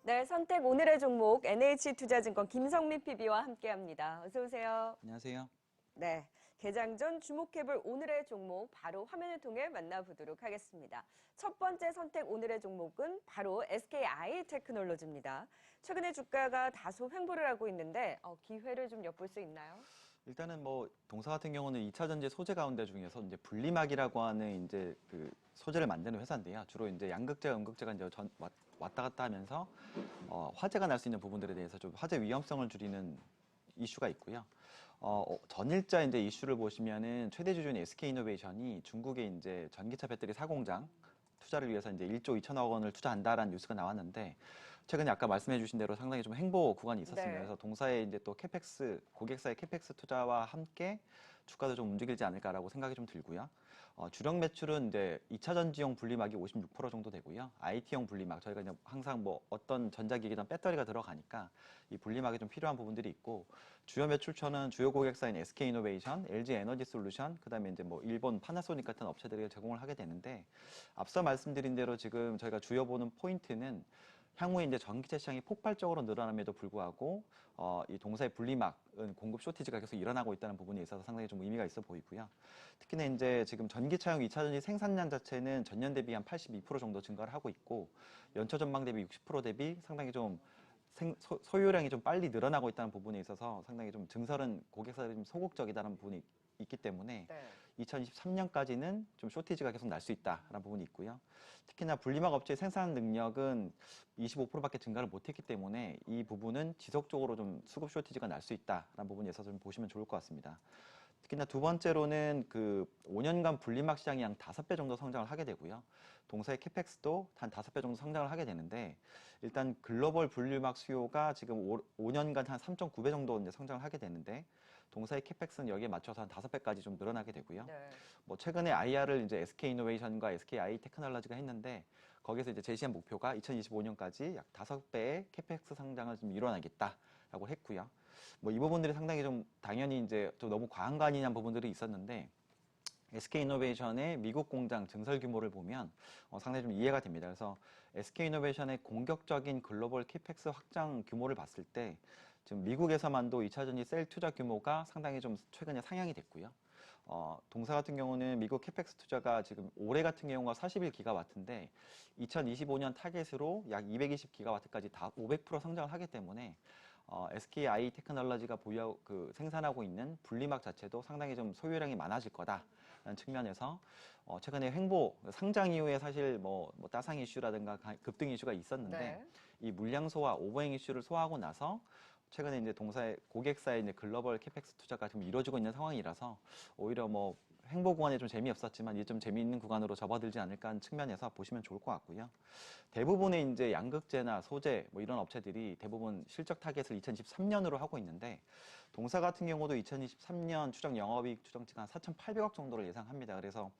네, 선택 오늘의 종목 NH투자증권 김성민 PB와 함께합니다. 어서 오세요. 안녕하세요. 네, 개장 전 주목해볼 오늘의 종목 바로 화면을 통해 만나보도록 하겠습니다. 첫 번째 선택 오늘의 종목은 바로 SKI 테크놀로지입니다. 최근에 주가가 다소 횡보를 하고 있는데 기회를 좀 엿볼 수 있나요? 일단은 뭐 동사 같은 경우는 2차 전지 소재 가운데 중에서 이제 분리막이라고 하는 이제 그 소재를 만드는 회사인데요. 주로 이제 양극재와 음극재가 이제 왔다 갔다 하면서 화재가 날 수 있는 부분들에 대해서 좀 화재 위험성을 줄이는 이슈가 있고요. 전일자 이제 이슈를 보시면은 최대 주주인 SK이노베이션이 중국의 이제 전기차 배터리 사공장 투자를 위해서 이제 1조 2천억 원을 투자한다라는 뉴스가 나왔는데 최근에 아까 말씀해 주신 대로 상당히 좀 행보 구간이 있었습니다. 네. 그래서 동사의 이제 또 캐펙스, 고객사의 캐펙스 투자와 함께 주가도 좀 움직이지 않을까라고 생각이 좀 들고요. 주력 매출은 이제 2차 전지용 분리막이 56% 정도 되고요. IT용 분리막, 저희가 이제 항상 뭐 어떤 전자기기든 배터리가 들어가니까 이 분리막이 좀 필요한 부분들이 있고, 주요 매출처는 주요 고객사인 SK이노베이션, LG에너지솔루션, 그다음에 이제 뭐 일본 파나소닉 같은 업체들이 제공을 하게 되는데, 앞서 말씀드린 대로 지금 저희가 주요 보는 포인트는 향후에 이제 전기차 시장이 폭발적으로 늘어남에도 불구하고 이 동사의 분리막은 공급 쇼티지가 계속 일어나고 있다는 부분에 있어서 상당히 좀 의미가 있어 보이고요. 특히나 이제 지금 전기차용 2차 전지 생산량 자체는 전년 대비 한 82% 정도 증가를 하고 있고 연초 전망 대비 60% 대비 상당히 좀 소요량이 좀 빨리 늘어나고 있다는 부분에 있어서 상당히 좀 증설은 고객사들이 좀 소극적이다는 부분이 있기 때문에 네. 2023년까지는 좀 쇼티지가 계속 날 수 있다라는 부분이 있고요. 특히나 분리막 업체의 생산 능력은 25%밖에 증가를 못했기 때문에 이 부분은 지속적으로 좀 수급 쇼티지가 날 수 있다라는 부분에 있어서 좀 보시면 좋을 것 같습니다. 특히나 두 번째로는 그 5년간 분리막 시장이 한 5배 정도 성장을 하게 되고요. 동사의 캐펙스도 한 5배 정도 성장을 하게 되는데 일단 글로벌 분리막 수요가 지금 5년간 한 3.9배 정도 이제 성장을 하게 되는데 동사의 캐펙스는 여기에 맞춰서 한 5배까지 좀 늘어나게 되고요. 네. 뭐 최근에 IR을 이제 SK이노베이션과 SKI 테크놀로지가 했는데 거기서 이제 제시한 목표가 2025년까지 약 5배의 캐펙스 성장을 좀 이뤄내겠다라고 했고요. 뭐 이 부분들이 상당히 좀 당연히 이제 좀 너무 과한 거 아니냐는 부분들이 있었는데 SK이노베이션의 미국 공장 증설 규모를 보면 상당히 좀 이해가 됩니다. 그래서 SK이노베이션의 공격적인 글로벌 캐펙스 확장 규모를 봤을 때 지금 미국에서만도 2차 전지 셀 투자 규모가 상당히 좀 최근에 상향이 됐고요. 동사 같은 경우는 미국 캐펙스 투자가 지금 올해 같은 경우가 41기가와트인데 2025년 타겟으로 약 220기가와트까지 다 500% 성장을 하기 때문에 SKI 테크놀로지가 생산하고 있는 분리막 자체도 상당히 좀 소유량이 많아질 거다라는 측면에서 최근에 횡보 상장 이후에 사실 뭐 따상 이슈라든가 급등 이슈가 있었는데 네. 이 물량 소화 오버행 이슈를 소화하고 나서 최근에 이제 동사의 고객사의 이제 글로벌 캐펙스 투자가 지금 이루어지고 있는 상황이라서 오히려 뭐 횡보 구간이 좀 재미없었지만 이제 좀 재미있는 구간으로 접어들지 않을까 하는 측면에서 보시면 좋을 것 같고요. 대부분의 이제 양극재나 소재 뭐 이런 업체들이 대부분 실적 타겟을 2023년으로 하고 있는데 동사 같은 경우도 2023년 추정 영업이익 추정치가 한 4,800억 정도를 예상합니다. 그래서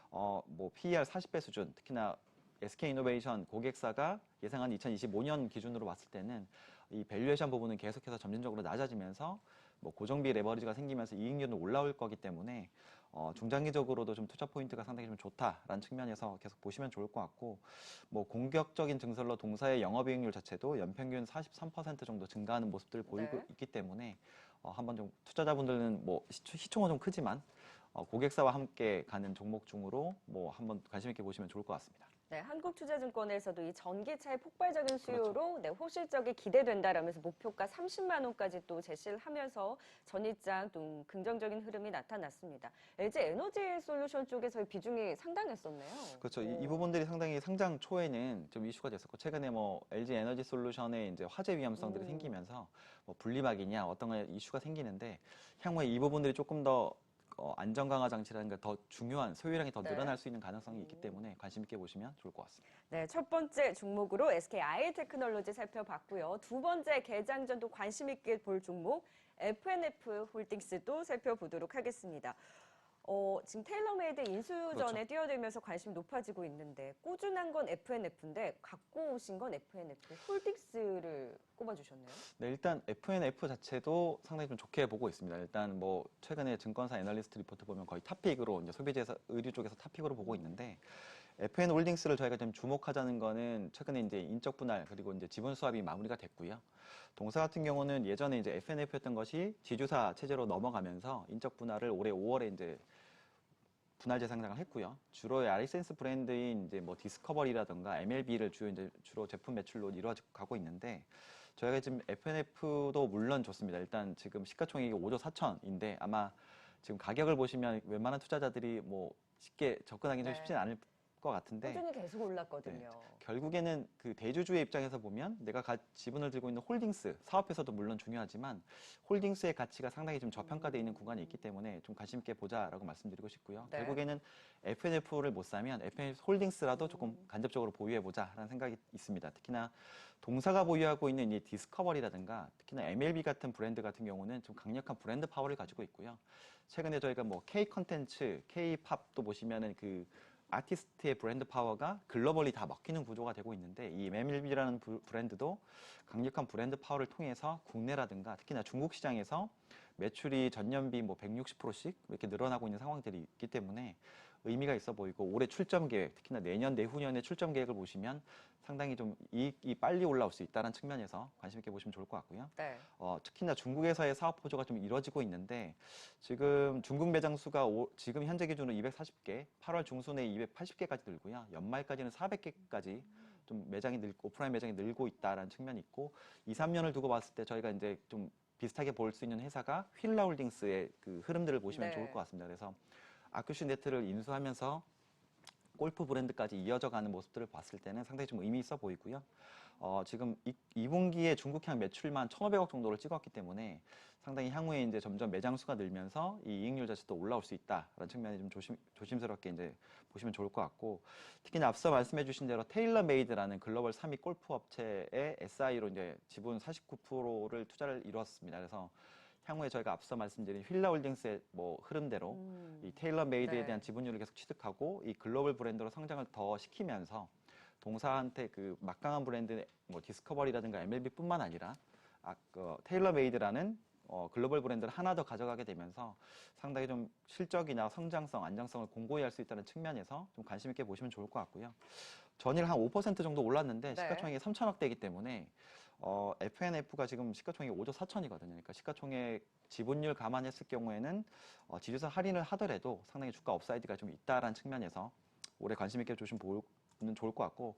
뭐 PER 40배 수준, 특히나 SK이노베이션 고객사가 예상한 2025년 기준으로 봤을 때는 이 밸류에이션 부분은 계속해서 점진적으로 낮아지면서 뭐 고정비 레버리지가 생기면서 이익률은 올라올 거기 때문에 중장기적으로도 좀 투자 포인트가 상당히 좀 좋다라는 측면에서 계속 보시면 좋을 것 같고 뭐 공격적인 증설로 동사의 영업이익률 자체도 연평균 43% 정도 증가하는 모습들을 보이고 네. 있기 때문에 한번 좀 투자자분들은 뭐 시총은 좀 크지만 고객사와 함께 가는 종목 중으로 뭐 한번 관심 있게 보시면 좋을 것 같습니다. 네, 한국투자증권에서도 이 전기차의 폭발적인 그렇죠. 수요로 네, 호실적이 기대된다라면서 목표가 30만 원까지 또 제시를 하면서 전일장 또 긍정적인 흐름이 나타났습니다. LG 에너지 솔루션 쪽에서의 비중이 상당했었네요. 그렇죠. 이 부분들이 상당히 상장 초에는 좀 이슈가 됐었고, 최근에 뭐 LG 에너지 솔루션에 이제 화재 위험성들이 생기면서 뭐 분리막이냐 어떤 이슈가 생기는데 향후에 이 부분들이 조금 더 안전 강화 장치라든가 더 중요한 소유량이 더 네. 늘어날 수 있는 가능성이 있기 때문에 관심 있게 보시면 좋을 것 같습니다. 네, 첫 번째 종목으로 SKI 테크놀로지 살펴봤고요. 두 번째 개장전도 관심 있게 볼 종목 FNF 홀딩스도 살펴보도록 하겠습니다. 지금 테일러메이드 인수전에 그렇죠. 뛰어들면서 관심이 높아지고 있는데 꾸준한 건 FNF인데 갖고 오신 건 FNF 홀딩스를 꼽아주셨네요. 네, 일단 FNF 자체도 상당히 좀 좋게 보고 있습니다. 일단 뭐 최근에 증권사 애널리스트 리포트 보면 거의 탑픽으로 이제 소비재 의류 쪽에서 탑픽으로 보고 있는데 FN홀딩스를 저희가 좀 주목하자는 거는 최근에 이제 인적 분할 그리고 이제 지분 수합이 마무리가 됐고요. 동사 같은 경우는 예전에 이제 FNF였던 것이 지주사 체제로 넘어가면서 인적 분할을 올해 5월에 이제 분할재 상장을 했고요. 주로 라이센스 브랜드인 이제 뭐 디스커버리라든가 MLB를 주로 제품 매출로 이루어가고 있는데 저희가 지금 FNF도 물론 좋습니다. 일단 지금 시가총액이 5조 4천인데 아마 지금 가격을 보시면 웬만한 투자자들이 뭐 쉽게 접근하기는 좀 네. 쉽지는 않을 것 같은데 꾸준히 계속 올랐거든요. 결국에는 그 대주주의 입장에서 보면 내가 지분을 들고 있는 홀딩스, 사업에서도 물론 중요하지만 홀딩스의 가치가 상당히 좀 저평가되어 있는 구간이 있기 때문에 좀 관심 있게 보자라고 말씀드리고 싶고요. 네. 결국에는 FNF를 못 사면 FNF 홀딩스라도 조금 간접적으로 보유해 보자라는 생각이 있습니다. 특히나 동사가 보유하고 있는 이 디스커버리라든가 특히나 MLB 같은 브랜드 같은 경우는 좀 강력한 브랜드 파워를 가지고 있고요. 최근에 저희가 뭐 K 컨텐츠, K 팝도 보시면은 그 아티스트의 브랜드 파워가 글로벌리 다 먹히는 구조가 되고 있는데 이 MLB라는 브랜드도 강력한 브랜드 파워를 통해서 국내라든가 특히나 중국 시장에서 매출이 전년비 뭐 160%씩 이렇게 늘어나고 있는 상황들이 있기 때문에 의미가 있어 보이고 올해 출점 계획, 특히나 내년 내후년의 출점 계획을 보시면 상당히 좀 이익이 빨리 올라올 수 있다는 측면에서 관심 있게 보시면 좋을 것 같고요. 네. 특히나 중국에서의 사업 보조가 좀 이루어지고 있는데 지금 중국 매장 수가 지금 현재 기준으로 240개, 8월 중순에 280개까지 늘고요. 연말까지는 400개까지 좀 오프라인 매장이 늘고 있다라는 측면이 있고 2, 3년을 두고 봤을 때 저희가 이제 좀 비슷하게 볼 수 있는 회사가 휠라홀딩스의 그 흐름들을 보시면 네. 좋을 것 같습니다. 그래서 아큐슈네트를 인수하면서 골프 브랜드까지 이어져가는 모습들을 봤을 때는 상당히 좀 의미 있어 보이고요. 지금 2분기에 중국향 매출만 1,500억 정도를 찍었기 때문에 상당히 향후에 이제 점점 매장 수가 늘면서 이 이익률 자체도 올라올 수 있다라는 측면이 좀 조심스럽게 이제 보시면 좋을 것 같고 특히나 앞서 말씀해주신 대로 테일러 메이드라는 글로벌 3위 골프 업체의 SI로 이제 지분 49%를 투자를 이루었습니다. 그래서 향후에 저희가 앞서 말씀드린 휠라홀딩스의 뭐 흐름대로 이 테일러 메이드에 네. 대한 지분율을 계속 취득하고 이 글로벌 브랜드로 성장을 더 시키면서 동사한테 그 막강한 브랜드 뭐 디스커버리라든가 MLB뿐만 아니라 테일러 메이드라는 글로벌 브랜드를 하나 더 가져가게 되면서 상당히 좀 실적이나 성장성, 안정성을 공고히 할 수 있다는 측면에서 좀 관심 있게 보시면 좋을 것 같고요. 전일 한 5% 정도 올랐는데 네. 시가총액이 3천억대이기 때문에 FNF가 지금 시가총액이 5조 4천이거든요. 그러니까 시가총액 지분율 감안했을 경우에는 지주사 할인을 하더라도 상당히 주가 업사이드가 좀 있다라는 측면에서 올해 관심 있게 보시면 좋을 것 같고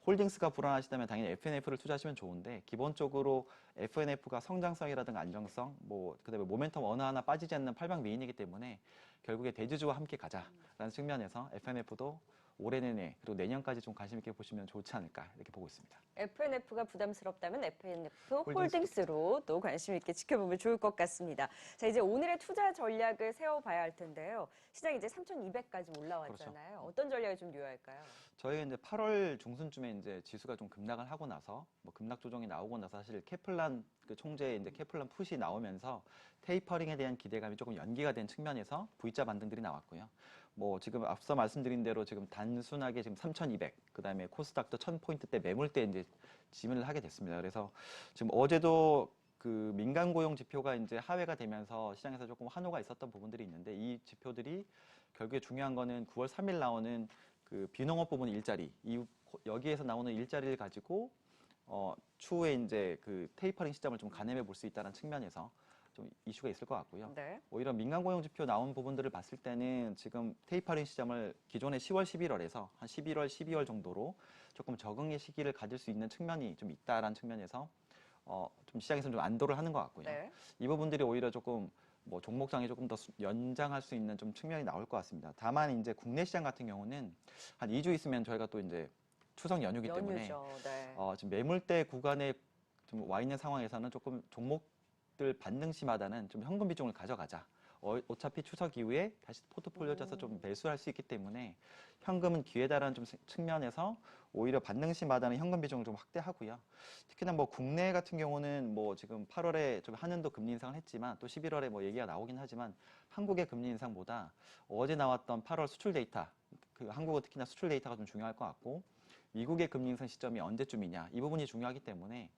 홀딩스가 불안하시다면 당연히 FNF를 투자하시면 좋은데 기본적으로 FNF가 성장성이라든가 안정성, 뭐 그다음에 모멘텀 어느 하나 빠지지 않는 팔방미인이기 때문에 결국에 대주주와 함께 가자라는 측면에서 FNF도 올해 내내 그리고 내년까지 좀 관심 있게 보시면 좋지 않을까 이렇게 보고 있습니다. FNF가 부담스럽다면 FNF 홀딩스도 홀딩스로 또 관심 있게 지켜보면 좋을 것 같습니다. 자, 이제 오늘의 투자 전략을 세워봐야 할 텐데요. 시장이 이제 3,200까지 올라왔잖아요. 어떤 전략이 좀 유효할까요? 저희가 이제 8월 중순쯤에 이제 지수가 좀 급락을 하고 나서 뭐 급락 조정이 나오고 나서 사실 케플란 그 총재의 이제 케플란 풋이 나오면서 테이퍼링에 대한 기대감이 조금 연기가 된 측면에서 V자 반등들이 나왔고요. 뭐 지금 앞서 말씀드린 대로 지금 단순하게 지금 3,200, 그다음에 코스닥도 1,000포인트대 매물대 이제 지문을 하게 됐습니다. 그래서 지금 어제도 그 민간 고용 지표가 이제 하회가 되면서 시장에서 조금 환호가 있었던 부분들이 있는데 이 지표들이 결국에 중요한 거는 9월 3일 나오는 그 비농업 부분 일자리, 여기에서 나오는 일자리를 가지고 추후에 이제 그 테이퍼링 시점을 좀 가늠해 볼 수 있다는 측면에서 좀 이슈가 있을 것 같고요. 네. 오히려 민간 고용 지표 나온 부분들을 봤을 때는 지금 테이퍼링 시점을 기존의 10월, 11월에서 한 11월, 12월 정도로 조금 적응의 시기를 가질 수 있는 측면이 좀 있다라는 측면에서 좀 시장에서는 좀 안도를 하는 것 같고요. 네. 이 부분들이 오히려 조금 뭐 종목장이 조금 더 연장할 수 있는 좀 측면이 나올 것 같습니다. 다만 이제 국내 시장 같은 경우는 한 2주 있으면 저희가 또 이제 추석 연휴기 때문에 연휴죠. 네. 지금 매물대 구간에 좀 와 있는 상황에서는 조금 종목들 반등 시마다는 좀 현금 비중을 가져가자. 어차피 추석 이후에 다시 포트폴리오 짜서 좀 매수할 수 있기 때문에 현금은 기회다라는 좀 측면에서 오히려 반등 시마다는 현금 비중을 좀 확대하고요. 특히나 뭐 국내 같은 경우는 뭐 지금 8월에 좀 한년도 금리 인상을 했지만 또 11월에 뭐 얘기가 나오긴 하지만 한국의 금리 인상보다 어제 나왔던 8월 수출 데이터, 그 한국은 특히나 수출 데이터가 좀 중요할 것 같고 미국의 금리 인상 시점이 언제쯤이냐 이 부분이 중요하기 때문에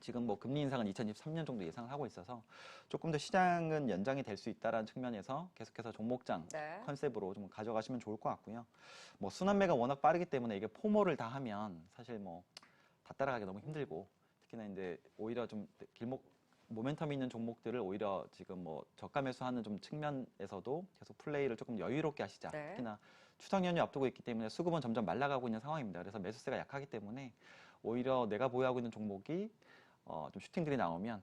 지금 뭐 금리 인상은 2023년 정도 예상을 하고 있어서 조금 더 시장은 연장이 될 수 있다라는 측면에서 계속해서 종목장 네. 컨셉으로 좀 가져가시면 좋을 것 같고요. 뭐 순환매가 워낙 빠르기 때문에 이게 포모를 다 하면 사실 뭐 다 따라가기 너무 힘들고 특히나 이제 오히려 좀 모멘텀 있는 종목들을 오히려 지금 뭐 저가 매수하는 좀 측면에서도 계속 플레이를 조금 여유롭게 하시자. 네. 특히나 추석 연휴 앞두고 있기 때문에 수급은 점점 말라가고 있는 상황입니다. 그래서 매수세가 약하기 때문에 오히려 내가 보유하고 있는 종목이 좀 슈팅들이 나오면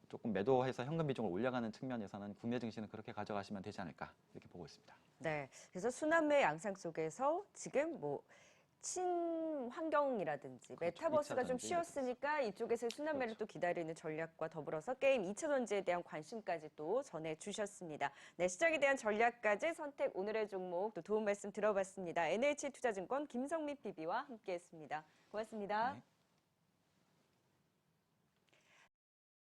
조금 매도해서 현금 비중을 올려가는 측면에서는 국내 증시는 그렇게 가져가시면 되지 않을까 이렇게 보고 있습니다. 네. 그래서 순환매 양상 속에서 지금 뭐 친환경이라든지 그렇죠. 메타버스가 2차 좀 전지, 쉬었으니까 이쪽에서의 순환매를 그렇죠. 또 기다리는 전략과 더불어서 게임 2차 전지에 대한 관심까지 또 전해주셨습니다. 네, 시장에 대한 전략까지 선택 오늘의 종목 또 도움 말씀 들어봤습니다. NH투자증권 김성민 PB와 함께했습니다. 고맙습니다. 네.